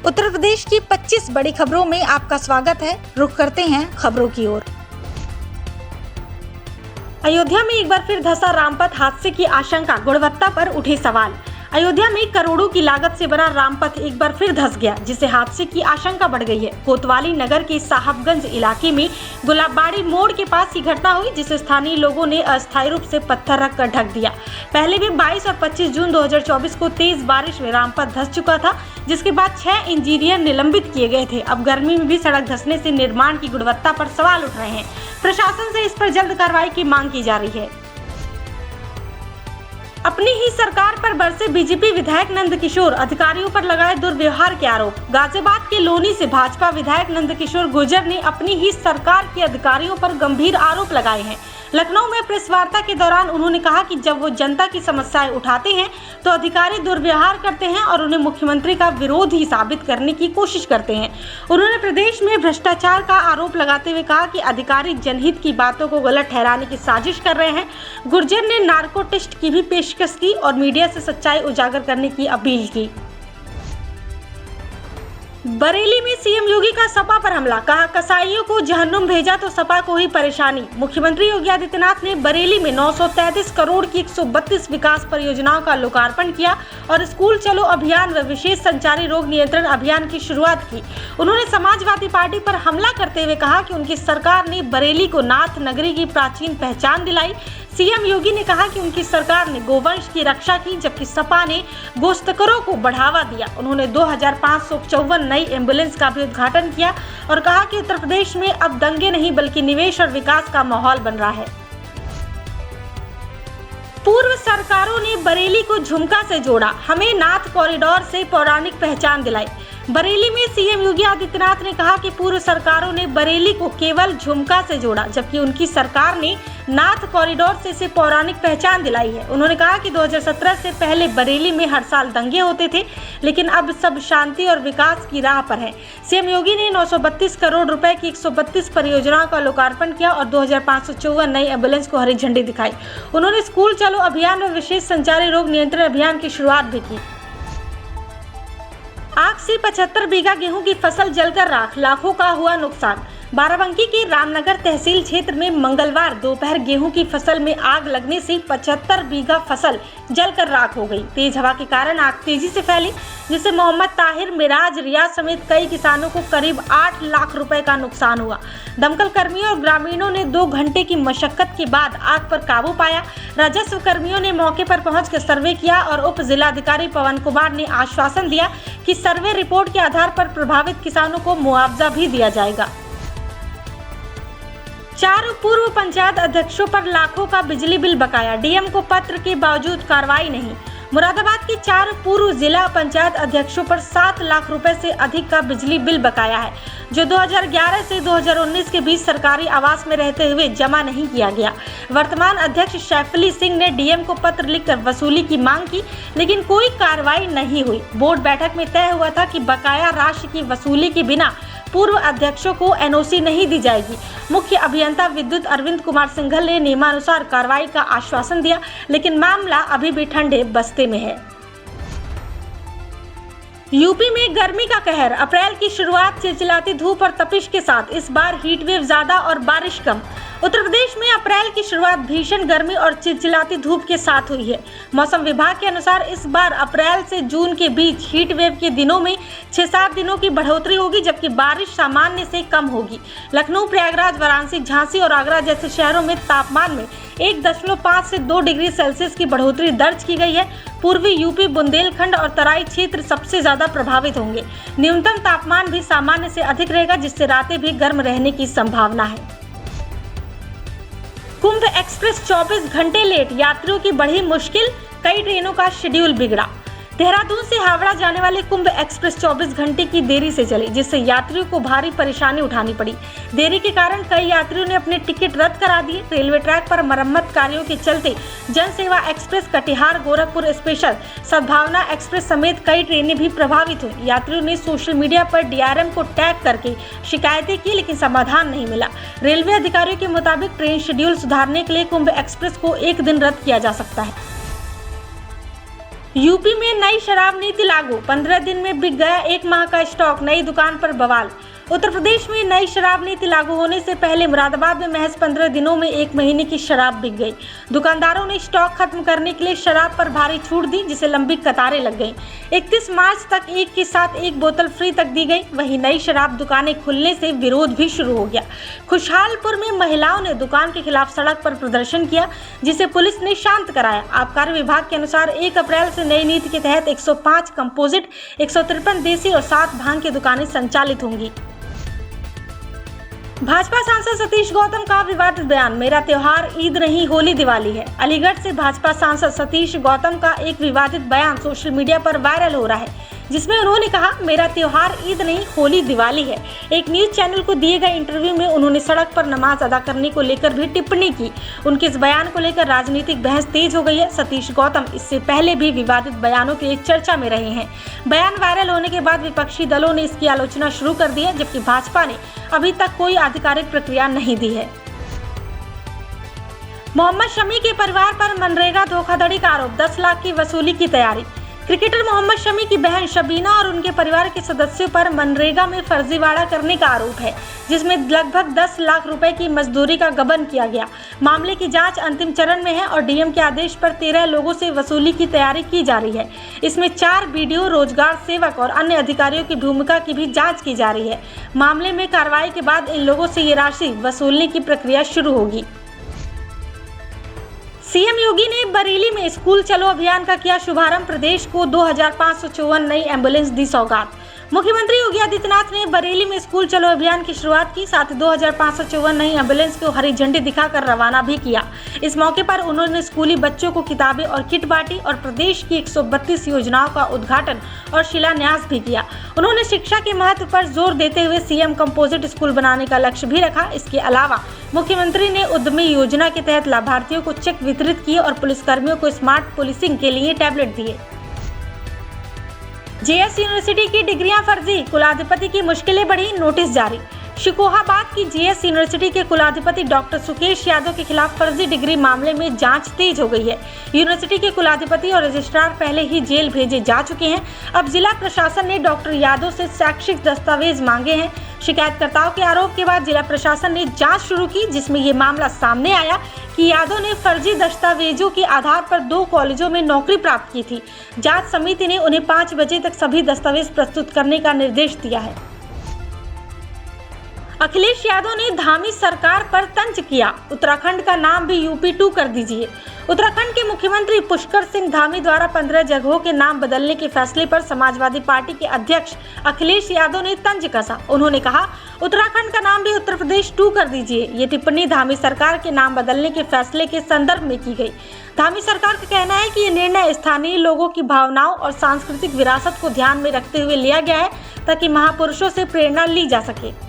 उत्तर प्रदेश की 25 बड़ी खबरों में आपका स्वागत है। रुख करते हैं खबरों की ओर। अयोध्या में एक बार फिर धंसा रामपथ, हादसे की आशंका, गुणवत्ता पर उठे सवाल। अयोध्या में करोड़ों की लागत से बना रामपथ एक बार फिर धंस गया, जिससे हादसे की आशंका बढ़ गई है। कोतवाली नगर के साहबगंज इलाके में गुलाबबाड़ी मोड़ के पास ही घटना हुई, जिसे स्थानीय लोगों ने अस्थायी रूप से पत्थर रखकर ढक दिया। पहले भी 22 और 25 जून 2024 को तेज बारिश में रामपथ धंस चुका था, जिसके बाद 6 इंजीनियर निलंबित किए गए थे। अब गर्मी में भी सड़क धंसने से निर्माण की गुणवत्ता पर सवाल उठ रहे हैं। प्रशासन से इस पर जल्द कार्रवाई की मांग की जा रही है। अपनी ही सरकार पर बरसे बीजेपी विधायक नंदकिशोर, अधिकारियों पर लगाए दुर्व्यवहार के आरोप। गाजियाबाद के लोनी से भाजपा विधायक नंदकिशोर गुर्जर ने अपनी ही सरकार के अधिकारियों पर गंभीर आरोप लगाए हैं। लखनऊ में प्रेस वार्ता के दौरान उन्होंने कहा कि जब वो जनता की समस्याएं उठाते हैं तो अधिकारी दुर्व्यवहार करते हैं और उन्हें मुख्यमंत्री का विरोधी साबित करने की कोशिश करते हैं। उन्होंने प्रदेश में भ्रष्टाचार का आरोप लगाते हुए कहा कि अधिकारी जनहित की बातों को गलत ठहराने की साजिश कर रहे हैं। गुर्जर ने नार्को टेस्ट की भी पेशकश की और मीडिया से सच्चाई उजागर करने की अपील की। बरेली में सीएम योगी का सपा पर हमला, कहा कसाईयों को जहन्नुम भेजा तो सपा को ही परेशानी। मुख्यमंत्री योगी आदित्यनाथ ने बरेली में 933 करोड़ की 132 विकास परियोजनाओं का लोकार्पण किया और स्कूल चलो अभियान व विशेष संचारी रोग नियंत्रण अभियान की शुरुआत की। उन्होंने समाजवादी पार्टी पर हमला करते हुए कहा कि उनकी सरकार ने बरेली को नाथ नगरी की प्राचीन पहचान दिलाई। सीएम योगी ने कहा कि उनकी सरकार ने गोवंश की रक्षा की, जबकि सपा ने गोस्तकरों को बढ़ावा दिया। उन्होंने 2554 नई एम्बुलेंस का भी उद्घाटन किया और कहा कि उत्तर प्रदेश में अब दंगे नहीं बल्कि निवेश और विकास का माहौल बन रहा है। पूर्व सरकारों ने बरेली को झुमका से जोड़ा, हमें नाथ कॉरिडोर से पौराणिक पहचान दिलाई। बरेली में सीएम योगी आदित्यनाथ ने कहा कि पूर्व सरकारों ने बरेली को केवल झुमका से जोड़ा, जबकि उनकी सरकार ने नाथ कॉरिडोर से इसे पौराणिक पहचान दिलाई है। उन्होंने कहा कि 2017 से पहले बरेली में हर साल दंगे होते थे, लेकिन अब सब शांति और विकास की राह पर है। सीएम योगी ने 932 करोड़ रुपए की 132 परियोजनाओं का लोकार्पण किया और 2554 नई एम्बुलेंस को हरी झंडी दिखाई। उन्होंने स्कूल चलो अभियान और विशेष संचारी रोग नियंत्रण अभियान की शुरुआत भी की। आग से 75 बीघा गेहूं की फसल जलकर राख, लाखों का हुआ नुकसान। बाराबंकी के रामनगर तहसील क्षेत्र में मंगलवार दोपहर गेहूं की फसल में आग लगने से 75 बीघा फसल जलकर राख हो गई। तेज हवा के कारण आग तेजी से फैली, जिससे मोहम्मद ताहिर, मिराज, रियाज समेत कई किसानों को करीब 8 लाख रुपए का नुकसान हुआ। दमकल कर्मियों और ग्रामीणों ने 2 घंटे की मशक्कत के बाद आग पर काबू पाया। राजस्व कर्मियों ने मौके पर पहुंचकर सर्वे किया और उप जिलाधिकारी पवन कुमार ने आश्वासन दिया कि सर्वे रिपोर्ट के आधार पर प्रभावित किसानों को मुआवजा भी दिया जाएगा। 4 पूर्व पंचायत अध्यक्षों पर लाखों का बिजली बिल बकाया, डीएम को पत्र के बावजूद कार्रवाई नहीं। मुरादाबाद के 4 पूर्व जिला पंचायत अध्यक्षों पर 7 लाख रुपए से अधिक का बिजली बिल बकाया है, जो 2011 से 2019 के बीच सरकारी आवास में रहते हुए जमा नहीं किया गया। वर्तमान अध्यक्ष सैफली सिंह ने डीएम को पत्र लिखकर वसूली की मांग की, लेकिन कोई कार्रवाई नहीं हुई। बोर्ड बैठक में तय हुआ था कि बकाया राशि की वसूली के बिना पूर्व अध्यक्षों को एनओसी नहीं दी जाएगी। मुख्य अभियंता विद्युत अरविंद कुमार सिंघल ने नियमानुसार कार्रवाई का आश्वासन दिया, लेकिन मामला अभी भी ठंडे बस्ते में है। यूपी में गर्मी का कहर, अप्रैल की शुरुआत चिलचिलाती धूप और तपिश के साथ, इस बार हीट वेव ज्यादा और बारिश कम। उत्तर प्रदेश में अप्रैल की शुरुआत भीषण गर्मी और चिलचिलाती धूप के साथ हुई है। मौसम विभाग के अनुसार इस बार अप्रैल से जून के बीच हीट वेव के दिनों में 6-7 दिनों की बढ़ोतरी होगी, जबकि बारिश सामान्य से कम होगी। लखनऊ, प्रयागराज, वाराणसी, झांसी और आगरा जैसे शहरों में तापमान में 1.5 से 2 डिग्री सेल्सियस की बढ़ोतरी दर्ज की गई है। पूर्वी यूपी, बुंदेलखंड और तराई क्षेत्र सबसे ज्यादा प्रभावित होंगे। न्यूनतम तापमान भी सामान्य से अधिक रहेगा, जिससे रातें भी गर्म रहने की संभावना है। कुंभ एक्सप्रेस 24 घंटे लेट, यात्रियों की बढ़ी मुश्किल, कई ट्रेनों का शेड्यूल बिगड़ा। देहरादून से हावड़ा जाने वाले कुंभ एक्सप्रेस 24 घंटे की देरी से चली, जिससे यात्रियों को भारी परेशानी उठानी पड़ी। देरी के कारण कई यात्रियों ने अपने टिकट रद्द करा दिए। रेलवे ट्रैक पर मरम्मत कार्यों के चलते जन सेवा एक्सप्रेस, कटिहार गोरखपुर स्पेशल, सद्भावना एक्सप्रेस समेत कई ट्रेनें भी प्रभावित हुई। यात्रियों ने सोशल मीडिया पर डीआरएम को टैग करके शिकायतें की, लेकिन समाधान नहीं मिला। रेलवे अधिकारियों के मुताबिक ट्रेन शेड्यूल सुधारने के लिए कुंभ एक्सप्रेस को 1 दिन रद्द किया जा सकता है। यूपी में नई शराब नीति लागू, 15 दिन में बिक गया 1 माह का स्टॉक, नई दुकान पर बवाल। उत्तर प्रदेश में नई शराब नीति लागू होने से पहले मुरादाबाद में महज 15 दिनों में 1 महीने की शराब बिक गई। दुकानदारों ने स्टॉक खत्म करने के लिए शराब पर भारी छूट दी, जिसे लंबी कतारें लग गईं। 31 मार्च तक एक के साथ एक बोतल फ्री तक दी गई। वहीं नई शराब दुकानें खुलने से विरोध भी शुरू हो गया। खुशहालपुर में महिलाओं ने दुकान के खिलाफ सड़क पर प्रदर्शन किया, जिसे पुलिस ने शांत कराया। आबकारी विभाग के अनुसार 1 अप्रैल से नई नीति के तहत 105 कंपोजिट, 153 देसी और 7 भांग की दुकानें संचालित होंगी। भाजपा सांसद सतीश गौतम का विवादित बयान, मेरा त्योहार ईद नहीं होली दिवाली है। अलीगढ़ से भाजपा सांसद सतीश गौतम का एक विवादित बयान सोशल मीडिया पर वायरल हो रहा है, जिसमें उन्होंने कहा मेरा त्योहार ईद नहीं होली दिवाली है। एक न्यूज चैनल को दिए गए इंटरव्यू में उन्होंने सड़क पर नमाज अदा करने को लेकर भी टिप्पणी की। उनके इस बयान को लेकर राजनीतिक बहस तेज हो गई है। सतीश गौतम इससे पहले भी विवादित बयानों के लिए चर्चा में रहे हैं। बयान वायरल होने के बाद विपक्षी दलों ने इसकी आलोचना शुरू कर दी है, जबकि भाजपा ने अभी तक कोई आधिकारिक प्रक्रिया नहीं दी है। मोहम्मद शमी के परिवार पर मनरेगा धोखाधड़ी का आरोप, 10 लाख की वसूली की तैयारी। क्रिकेटर मोहम्मद शमी की बहन शबीना और उनके परिवार के सदस्यों पर मनरेगा में फर्जीवाड़ा करने का आरोप है, जिसमें लगभग 10 लाख रुपए की मजदूरी का गबन किया गया। मामले की जांच अंतिम चरण में है और डीएम के आदेश पर 13 लोगों से वसूली की तैयारी की जा रही है। इसमें 4 बीडीओ, रोजगार सेवक और अन्य अधिकारियों की भूमिका की भी जाँच की जा रही है। मामले में कार्रवाई के बाद इन लोगों से ये राशि वसूलने की प्रक्रिया शुरू होगी। सीएम योगी ने बरेली में स्कूल चलो अभियान का किया शुभारंभ, प्रदेश को 2554 नई एम्बुलेंस दी सौगात। मुख्यमंत्री योगी आदित्यनाथ ने बरेली में स्कूल चलो अभियान की शुरुआत की, साथ ही 2554 नई एम्बुलेंस को हरी झंडी दिखाकर रवाना भी किया। इस मौके पर उन्होंने स्कूली बच्चों को किताबें और किट बांटी और प्रदेश की 132 योजनाओं का उद्घाटन और शिलान्यास भी किया। उन्होंने शिक्षा के महत्व पर जोर देते हुए सीएम कंपोजिट स्कूल बनाने का लक्ष्य भी रखा। इसके अलावा मुख्यमंत्री ने उद्यमी योजना के तहत लाभार्थियों को चेक वितरित किए और पुलिसकर्मियों को स्मार्ट पुलिसिंग के लिए टैबलेट दिए। जेएस यूनिवर्सिटी की डिग्रियां फर्जी, कुलाधिपति की मुश्किलें बढ़ी, नोटिस जारी। शिकोहाबाद की जेएस यूनिवर्सिटी के कुलाधिपति डॉक्टर सुकेश यादव के खिलाफ फर्जी डिग्री मामले में जांच तेज हो गई है। यूनिवर्सिटी के कुलाधिपति और रजिस्ट्रार पहले ही जेल भेजे जा चुके हैं। अब जिला प्रशासन ने डॉक्टर यादव से शैक्षिक दस्तावेज मांगे हैं। शिकायतकर्ताओं के आरोप के बाद जिला प्रशासन ने जांच शुरू की, जिसमें ये मामला सामने आया कि यादव ने फर्जी दस्तावेजों के आधार पर 2 कॉलेजों में नौकरी प्राप्त की थी। जांच समिति ने उन्हें 5 बजे तक सभी दस्तावेज प्रस्तुत करने का निर्देश दिया है। अखिलेश यादव ने धामी सरकार पर तंज किया, उत्तराखंड का नाम भी यूपी 2 कर दीजिए। उत्तराखंड के मुख्यमंत्री पुष्कर सिंह धामी द्वारा 15 जगहों के नाम बदलने के फैसले पर समाजवादी पार्टी के अध्यक्ष अखिलेश यादव ने तंज कसा। उन्होंने कहा, उत्तराखंड का नाम भी उत्तर प्रदेश 2 कर दीजिए। ये टिप्पणी धामी सरकार के नाम बदलने के फैसले के संदर्भ में की गई। धामी सरकार का कहना है कि ये निर्णय स्थानीय लोगों की भावनाओं और सांस्कृतिक विरासत को ध्यान में रखते हुए लिया गया है, ताकि महापुरुषों से प्रेरणा ली जा सके।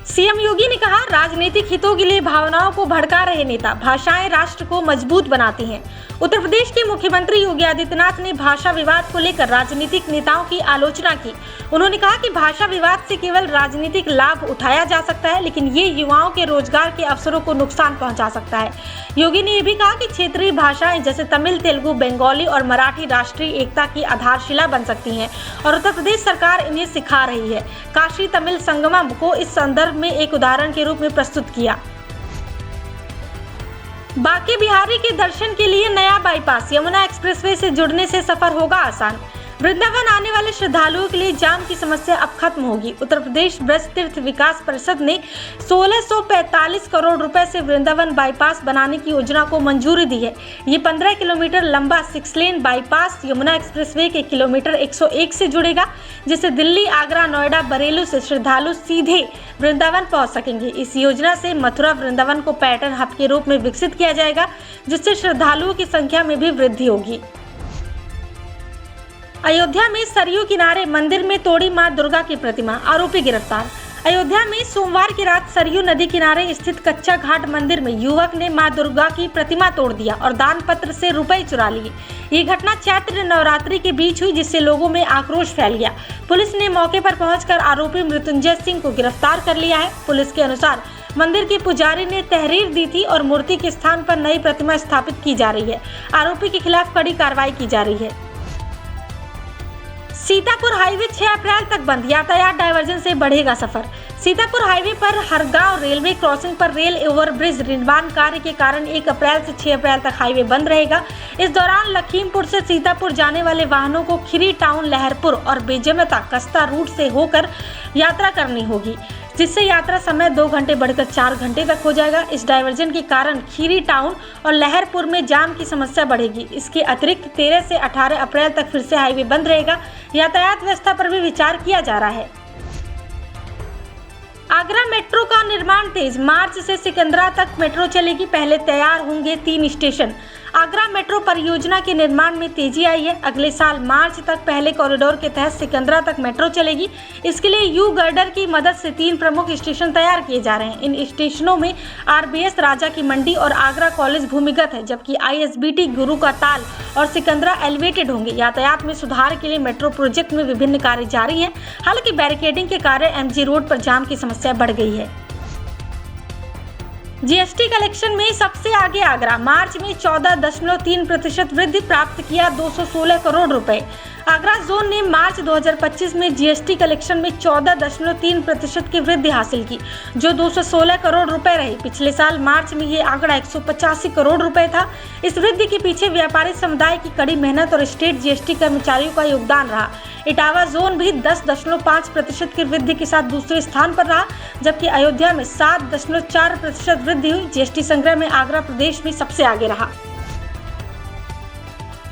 सीएम योगी ने कहा, राजनीतिक हितों के लिए भावनाओं को भड़का रहे नेता, भाषाएं राष्ट्र को मजबूत बनाती हैं। उत्तर प्रदेश के मुख्यमंत्री योगी आदित्यनाथ ने भाषा विवाद को लेकर राजनीतिक नेताओं की आलोचना की। उन्होंने कहा कि भाषा विवाद से केवल राजनीतिक लाभ उठाया जा सकता है, लेकिन ये युवाओं के रोजगार के अवसरों को नुकसान पहुंचा सकता है। योगी ने यह भी कहा कि क्षेत्रीय भाषाएं जैसे तमिल, तेलुगु, बंगाली और मराठी राष्ट्रीय एकता की आधारशिला बन सकती हैं और उत्तर प्रदेश सरकार इन्हें सिखा रही है। काशी तमिल संगमम को इस संदर्भ में एक उदाहरण के रूप में प्रस्तुत किया। बांके बिहारी के दर्शन के लिए नया बाईपास, यमुना एक्सप्रेसवे से जुड़ने से सफर होगा आसान। वृंदावन आने वाले श्रद्धालुओं के लिए जाम की समस्या अब खत्म होगी। उत्तर प्रदेश ब्रज तीर्थ विकास परिषद ने 1645 करोड़ रुपए से वृंदावन बाईपास बनाने की योजना को मंजूरी दी है। ये 15 किलोमीटर लंबा 6 लेन बाईपास यमुना एक्सप्रेसवे के किलोमीटर 101 से जुड़ेगा, जिससे दिल्ली, आगरा, नोएडा, बरेली से श्रद्धालु सीधे वृंदावन पहुंच सकेंगे। इस योजना से मथुरा वृंदावन को पर्यटन हब के रूप में विकसित किया जाएगा, जिससे श्रद्धालुओं की संख्या में भी वृद्धि होगी। अयोध्या में सरयू किनारे मंदिर में तोड़ी मां दुर्गा की प्रतिमा, आरोपी गिरफ्तार। अयोध्या में सोमवार की रात सरयू नदी किनारे स्थित कच्चा घाट मंदिर में युवक ने मां दुर्गा की प्रतिमा तोड़ दिया और दान पत्र से रुपए चुरा लिए। ये घटना चैत्र नवरात्रि के बीच हुई, जिससे लोगों में आक्रोश फैल गया। पुलिस ने मौके पर पहुंचकर आरोपी मृत्युंजय सिंह को गिरफ्तार कर लिया है। पुलिस के अनुसार मंदिर के पुजारी ने तहरीर दी थी और मूर्ति के स्थान पर नई प्रतिमा स्थापित की जा रही है। आरोपी के खिलाफ कड़ी कार्रवाई की जा रही है। सीतापुर हाईवे 6 अप्रैल तक बंद, यातायात डायवर्जन से बढ़ेगा सफर। सीतापुर हाईवे पर हरगांव रेलवे क्रॉसिंग पर रेल ओवरब्रिज निर्माण कार्य के कारण 1 अप्रैल से 6 अप्रैल तक हाईवे बंद रहेगा। इस दौरान लखीमपुर से सीतापुर जाने वाले वाहनों को खीरी टाउन, लहरपुर और बेजमता कस्ता रूट से होकर यात्रा करनी होगी, जिससे यात्रा समय 2 घंटे बढ़कर 4 घंटे तक हो जाएगा। इस डायवर्जन के कारण खीरी टाउन और लहरपुर में जाम की समस्या बढ़ेगी। इसके अतिरिक्त 13 से 18 अप्रैल तक फिर से हाईवे बंद रहेगा। यातायात व्यवस्था पर भी विचार किया जा रहा है। आगरा मेट्रो का निर्माण तेज, मार्च से सिकंदरा तक मेट्रो चलेगी। पहले तैयार होंगे 3 स्टेशन। आगरा मेट्रो परियोजना के निर्माण में तेजी आई है। अगले साल मार्च तक पहले कॉरिडोर के तहत सिकंदरा तक मेट्रो चलेगी। इसके लिए यू गर्डर की मदद से 3 प्रमुख स्टेशन तैयार किए जा रहे हैं। इन स्टेशनों में आरबीएस राजा की मंडी और आगरा कॉलेज भूमिगत है, जबकि आईएसबीटी गुरु का ताल और सिकंदरा एलिवेटेड होंगे। यातायात में सुधार के लिए मेट्रो प्रोजेक्ट में विभिन्न कार्य जारी हैं। हालांकि बैरिकेडिंग के कार्य एमजी रोड पर जाम की समस्या बढ़ गई है। जीएसटी कलेक्शन में सबसे आगे आगरा, मार्च में 14.3% वृद्धि प्राप्त किया 216 करोड़ रुपए। आगरा जोन ने मार्च 2025 में जीएसटी कलेक्शन में 14.3% की वृद्धि हासिल की, जो 216 करोड़ रुपए रही। पिछले साल मार्च में ये आंकड़ा 185 करोड़ रुपए था। इस वृद्धि के पीछे व्यापारी समुदाय की कड़ी मेहनत और स्टेट जीएसटी कर्मचारियों का योगदान रहा। इटावा जोन भी 10.5% की वृद्धि के साथ दूसरे स्थान पर रहा, जबकि अयोध्या में 7.4% वृद्धि हुई। जीएसटी संग्रह में आगरा प्रदेश में सबसे आगे रहा।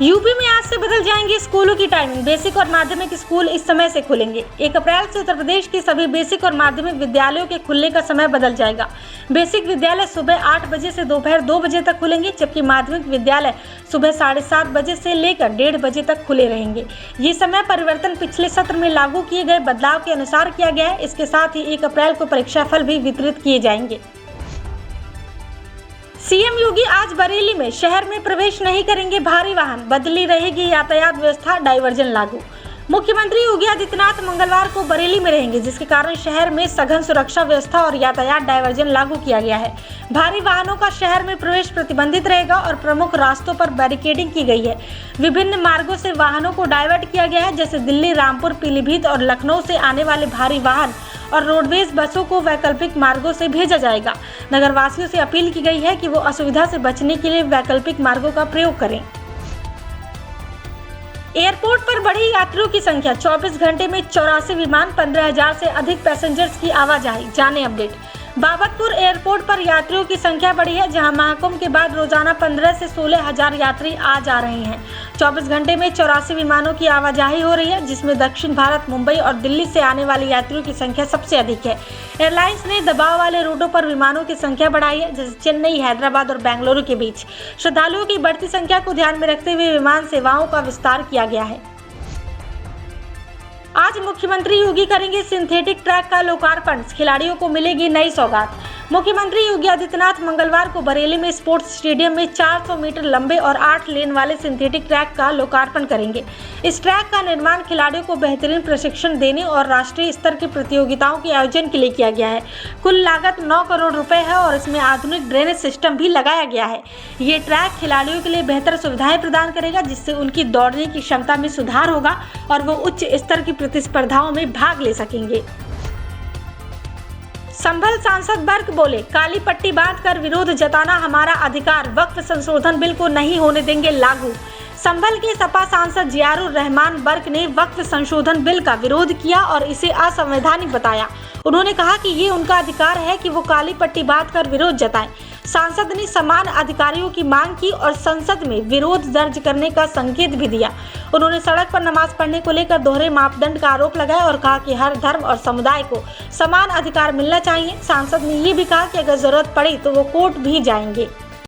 यूपी में आज से बदल जाएंगे स्कूलों की टाइमिंग। बेसिक और माध्यमिक स्कूल इस समय से खुलेंगे। 1 अप्रैल से उत्तर प्रदेश के सभी बेसिक और माध्यमिक विद्यालयों के खुलने का समय बदल जाएगा। बेसिक विद्यालय सुबह 8 बजे से दोपहर 2 बजे तक खुलेंगे, जबकि माध्यमिक विद्यालय सुबह 7:30 बजे से लेकर 1:30 बजे तक खुले रहेंगे। ये समय परिवर्तन पिछले सत्र में लागू किए गए बदलाव के अनुसार किया गया है। इसके साथ ही 1 अप्रैल को परीक्षाफल भी वितरित किए जाएंगे। सीएम योगी आज बरेली में शहर में प्रवेश नहीं करेंगे भारी वाहन, बदली रहेगी यातायात व्यवस्था, डायवर्जन लागू। मुख्यमंत्री योगी आदित्यनाथ मंगलवार को बरेली में रहेंगे, जिसके कारण शहर में सघन सुरक्षा व्यवस्था और यातायात डायवर्जन लागू किया गया है। भारी वाहनों का शहर में प्रवेश प्रतिबंधित रहेगा और प्रमुख रास्तों पर बैरिकेडिंग की गई है। विभिन्न मार्गों से वाहनों को डाइवर्ट किया गया है, जैसे दिल्ली, रामपुर, पीलीभीत और लखनऊ से आने वाले भारी वाहन और रोडवेज बसों को वैकल्पिक मार्गों से भेजा जाएगा। नगरवासियों से अपील की गई है कि वो असुविधा से बचने के लिए वैकल्पिक मार्गों का प्रयोग करें। एयरपोर्ट पर बढ़ी यात्रियों की संख्या, 24 घंटे में 84 विमान, 15,000 से अधिक पैसेंजर्स की आवाजाही। जाने अपडेट। बाबतपुर एयरपोर्ट पर यात्रियों की संख्या बढ़ी है, जहां महाकुंभ के बाद रोजाना 15 से 16,000 यात्री आ जा रहे हैं। 24 घंटे में 84 विमानों की आवाजाही हो रही है, जिसमें दक्षिण भारत, मुंबई और दिल्ली से आने वाले यात्रियों की संख्या सबसे अधिक है। एयरलाइंस ने दबाव वाले रूटों पर विमानों की संख्या बढ़ाई है, जैसे चेन्नई, हैदराबाद और बेंगलुरु के बीच। श्रद्धालुओं की बढ़ती संख्या को ध्यान में रखते हुए विमान सेवाओं का विस्तार किया गया है। आज मुख्यमंत्री योगी करेंगे सिंथेटिक ट्रैक का लोकार्पण, खिलाड़ियों को मिलेगी नई सौगात। मुख्यमंत्री योगी आदित्यनाथ मंगलवार को बरेली में स्पोर्ट्स स्टेडियम में 400 मीटर लंबे और 8 लेन वाले सिंथेटिक ट्रैक का लोकार्पण करेंगे। इस ट्रैक का निर्माण खिलाड़ियों को बेहतरीन प्रशिक्षण देने और राष्ट्रीय स्तर की प्रतियोगिताओं के आयोजन के लिए किया गया है। कुल लागत 9 करोड़ रुपए है और इसमें आधुनिक ड्रेनेज सिस्टम भी लगाया गया है। ये ट्रैक खिलाड़ियों के लिए बेहतर सुविधाएं प्रदान करेगा, जिससे उनकी दौड़ने की क्षमता में सुधार होगा और वो उच्च स्तर की प्रतिस्पर्धाओं में भाग ले सकेंगे। संभल सांसद बर्क बोले, काली पट्टी बांधकर विरोध जताना हमारा अधिकार, वक्फ संशोधन बिल को नहीं होने देंगे लागू। संभल के सपा सांसद जियारुर रहमान बर्क ने वक्फ संशोधन बिल का विरोध किया और इसे असंवैधानिक बताया। उन्होंने कहा कि ये उनका अधिकार है कि वो काली पट्टी बांधकर विरोध जताएं। सांसद ने समान अधिकारियों की मांग की और संसद में विरोध दर्ज करने का संकेत भी दिया। उन्होंने सड़क पर नमाज पढ़ने को लेकर दोहरे मापदंड का आरोप लगाया और कहा कि हर धर्म और समुदाय को समान अधिकार मिलना चाहिए। सांसद ने ये भी कहा कि अगर जरूरत पड़ी तो वो कोर्ट भी जाएंगे।